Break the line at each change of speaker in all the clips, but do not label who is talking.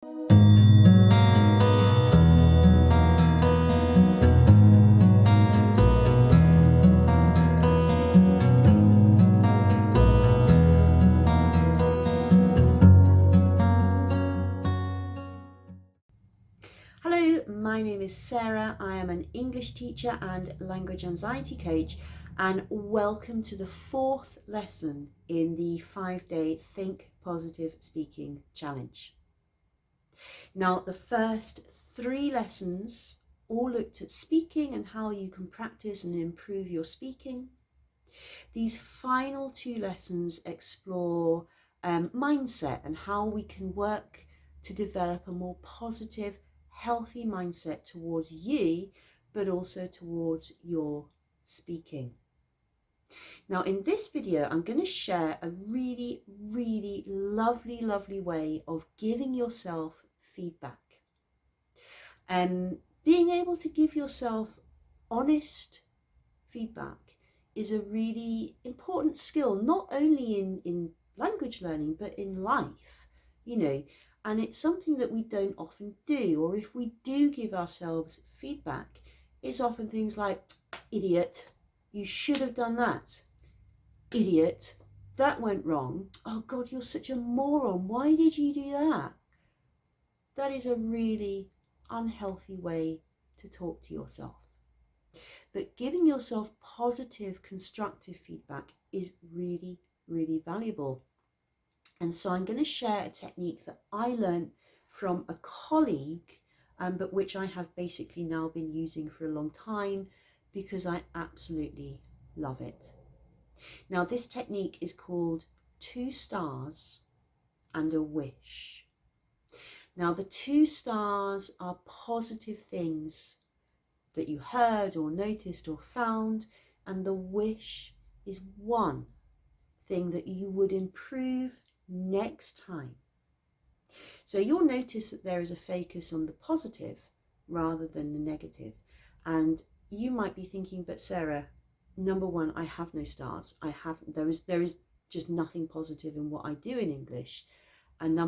Hello, my name is Sarah. I am an English teacher and language anxiety coach, and welcome to the fourth lesson in the 5-day Think Positive Speaking Challenge. Now, the first 3 lessons all looked at speaking and how you can practice and improve your speaking. These final 2 lessons explore mindset and how we can work to develop a more positive, healthy mindset towards you, but also towards your speaking. Now, in this video, I'm going to share a really, really lovely way of giving yourself feedback. And being able to give yourself honest feedback is a really important skill, not only in language learning, but in life, and it's something that we don't often do. Or if we do give ourselves feedback, it's often things like, idiot, you should have done that. Idiot, that went wrong. Oh God, you're such a moron. Why did you do that? That is a really unhealthy way to talk to yourself. But giving yourself positive, constructive feedback is really, really valuable. And so I'm going to share a technique that I learned from a colleague, but which I have basically now been using for a long time because I absolutely love it. Now, this technique is called 2 stars and a wish. Now, the 2 stars are positive things that you heard or noticed or found, and the wish is one thing that you would improve next time. So you'll notice that there is a focus on the positive rather than the negative. And you might be thinking, but Sarah, number one, I have no stars. There is just nothing positive in what I do in English. And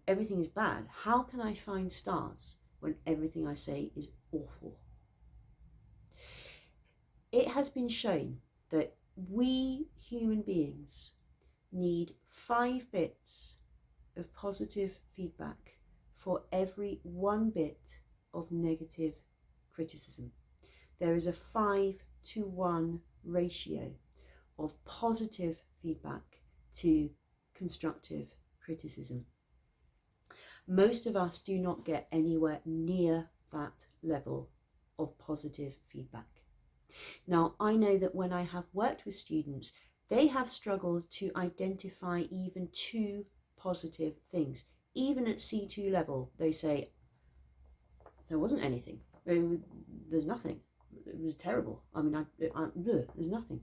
everything is bad. How can I find stars when everything I say is awful? It has been shown that we human beings need 5 bits of positive feedback for every 1 bit of negative criticism. There is a 5-to-1 ratio of positive feedback to constructive criticism. Most of us do not get anywhere near that level of positive feedback. Now, I know that when I have worked with students, they have struggled to identify even 2 positive things. Even at C2 level, they say, there wasn't anything. There's nothing. It was terrible. There's nothing.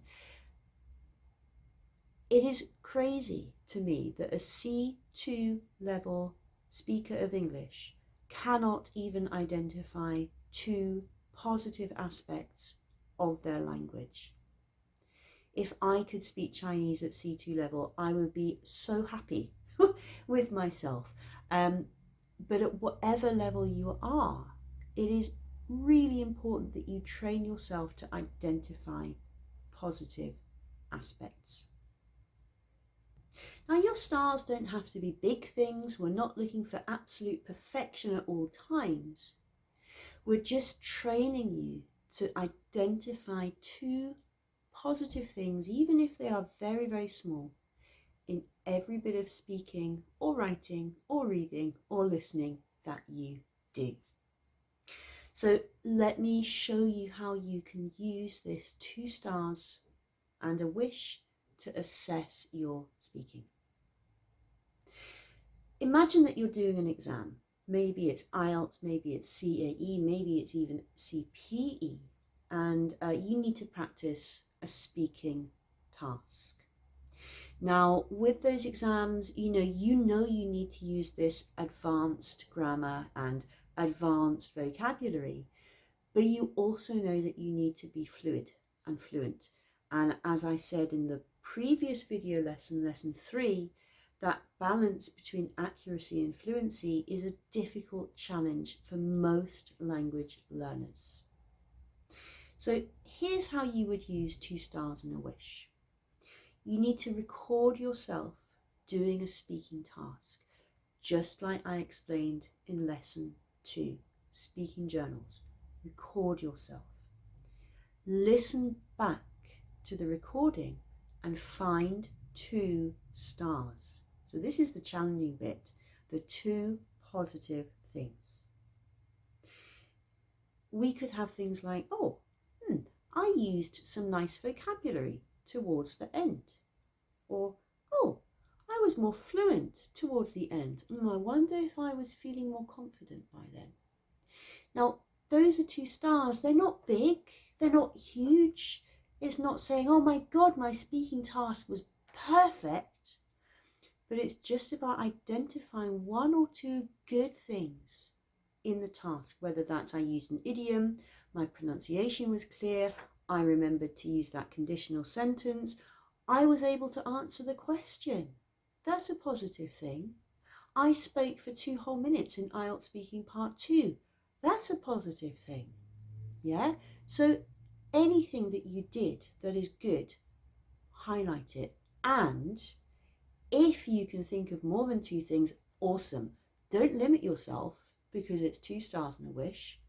It is crazy to me that a C2 level speaker of English cannot even identify 2 positive aspects of their language. If I could speak Chinese at C2 level, I would be so happy with myself. But at whatever level you are, it is really important that you train yourself to identify positive aspects. Now, your stars don't have to be big things. We're not looking for absolute perfection at all times. We're just training you to identify 2 positive things, even if they are very, very small, in every bit of speaking or writing or reading or listening that you do. So let me show you how you can use this 2 stars and a wish to assess your speaking. Imagine that you're doing an exam. Maybe it's IELTS, maybe it's CAE, maybe it's even CPE, and you need to practice a speaking task. Now, with those exams, you need to use this advanced grammar and advanced vocabulary, but you also know that you need to be fluid and fluent. And as I said in the previous video lesson, lesson 3, that balance between accuracy and fluency is a difficult challenge for most language learners. So here's how you would use 2 stars and a wish. You need to record yourself doing a speaking task, just like I explained in lesson 2, speaking journals. Record yourself. Listen back to the recording and find 2 stars. So this is the challenging bit, the 2 positive things. We could have things like, I used some nice vocabulary towards the end. Or, I was more fluent towards the end. I wonder if I was feeling more confident by then. Now, those are 2 stars. They're not big. They're not huge. It's not saying, oh my God, my speaking task was perfect. But it's just about identifying 1 or 2 good things in the task, whether that's I used an idiom, my pronunciation was clear, I remembered to use that conditional sentence, I was able to answer the question. That's a positive thing. I spoke for 2 whole minutes in IELTS speaking part 2. That's a positive thing. Yeah? So anything that you did that is good, highlight it. And if you can think of more than 2 things, awesome. Don't limit yourself because it's 2 stars and a wish.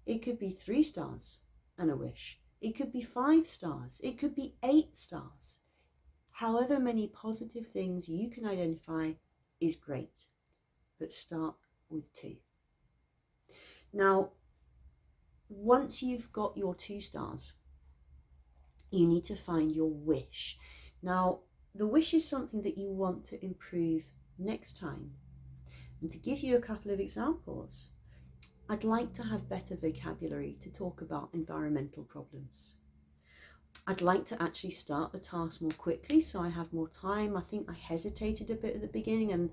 It could be 3 stars and a wish. It could be 5 stars. It could be 8 stars. However many positive things you can identify is great, but start with 2. Now, once you've got your 2 stars, you need to find your wish. Now, the wish is something that you want to improve next time. And to give you a couple of examples, I'd like to have better vocabulary to talk about environmental problems. I'd like to actually start the task more quickly so I have more time. I think I hesitated a bit at the beginning and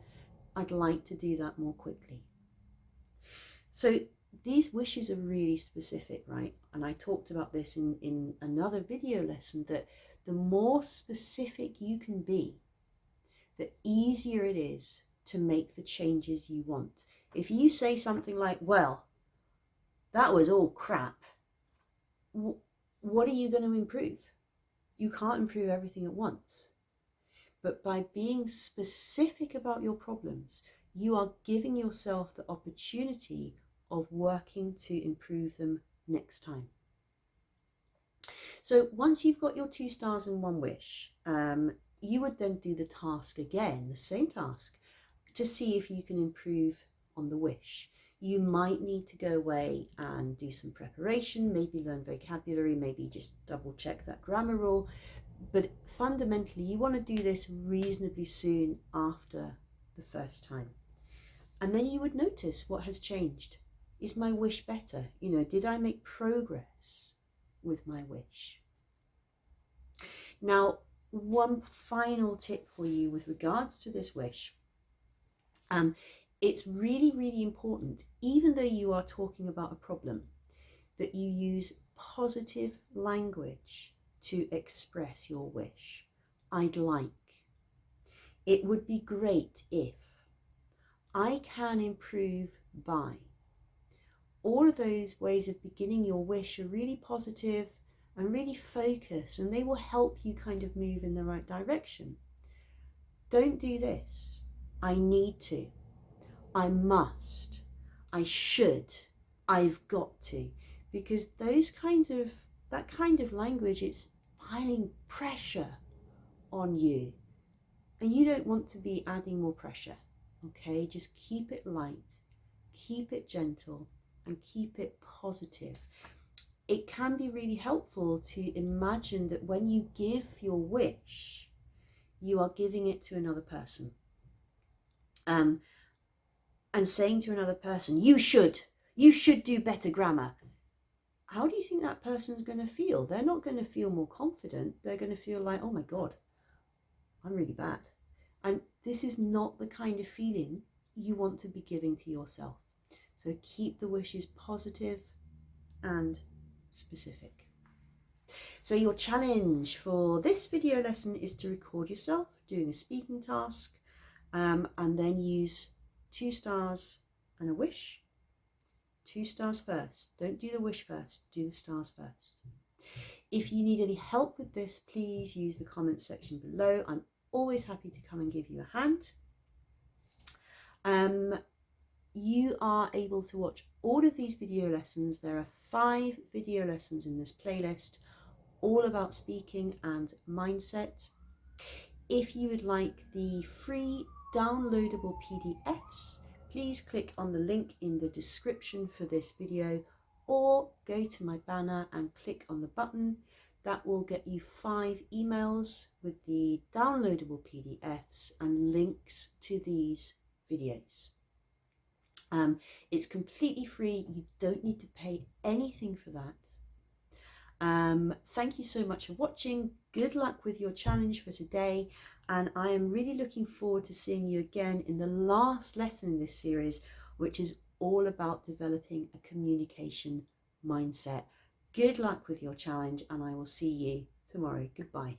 I'd like to do that more quickly. So these wishes are really specific, right? And I talked about this in another video lesson, that the more specific you can be, the easier it is to make the changes you want. If you say something like, well, that was all crap, what are you going to improve? You can't improve everything at once. But by being specific about your problems, you are giving yourself the opportunity of working to improve them next time. So once you've got your 2 stars and 1 wish, you would then do the task again, the same task, to see if you can improve on the wish. You might need to go away and do some preparation, maybe learn vocabulary, maybe just double check that grammar rule. But fundamentally, you want to do this reasonably soon after the first time. And then you would notice what has changed. Is my wish better? Did I make progress with my wish? Now, one final tip for you with regards to this wish. It's really, really important, even though you are talking about a problem, that you use positive language to express your wish. I'd like. It would be great if. I can improve by. All of those ways of beginning your wish are really positive and really focused, and they will help you kind of move in the right direction. Don't do this. I need to. I must. I should. I've got to. Because that kind of language, it's piling pressure on you. And you don't want to be adding more pressure. Okay? Just keep it light, keep it gentle, and keep it positive. It can be really helpful to imagine that when you give your wish, you are giving it to another person. And saying to another person, you should do better grammar. How do you think that person's going to feel? They're not going to feel more confident. They're going to feel like, oh my God, I'm really bad. And this is not the kind of feeling you want to be giving to yourself. So keep the wishes positive and specific. So your challenge for this video lesson is to record yourself doing a speaking task and then use 2 stars and a wish. 2 stars first. Don't do the wish first, do the stars first. If you need any help with this, please use the comments section below. I'm always happy to come and give you a hand. You are able to watch all of these video lessons. There are 5 video lessons in this playlist, all about speaking and mindset. If you would like the free downloadable PDFs, please click on the link in the description for this video, or go to my banner and click on the button. That will get you 5 emails with the downloadable PDFs and links to these videos. It's completely free. You don't need to pay anything for that. Thank you so much for watching. Good luck with your challenge for today, and I am really looking forward to seeing you again in the last lesson in this series, which is all about developing a communication mindset. Good luck with your challenge, and I will see you tomorrow. Goodbye.